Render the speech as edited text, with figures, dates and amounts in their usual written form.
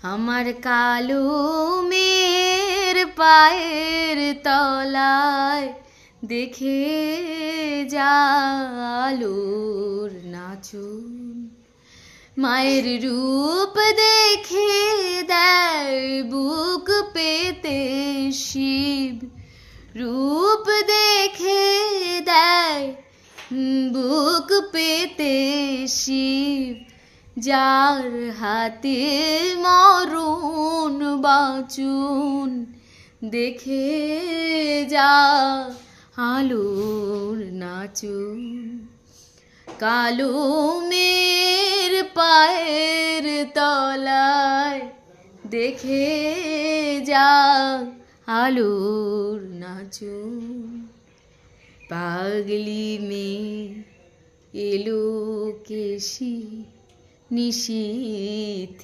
আমার কালো মেয়ের পায়ের তলায় দেখে যা আলোর নাচন। মায়ের রূপ দেখে দেয় বুক পেতে শিব, রূপ দেখে দেয় বুক পেতে শিব। যার হাতে মরণ বাঁচুন দেখে যা আলোর নাচুন। কালো মেয়ের পায়ের তলায় দেখে যা আলোর নাচুন। পাগলি মেয়ে এলো কেশি নিশীথ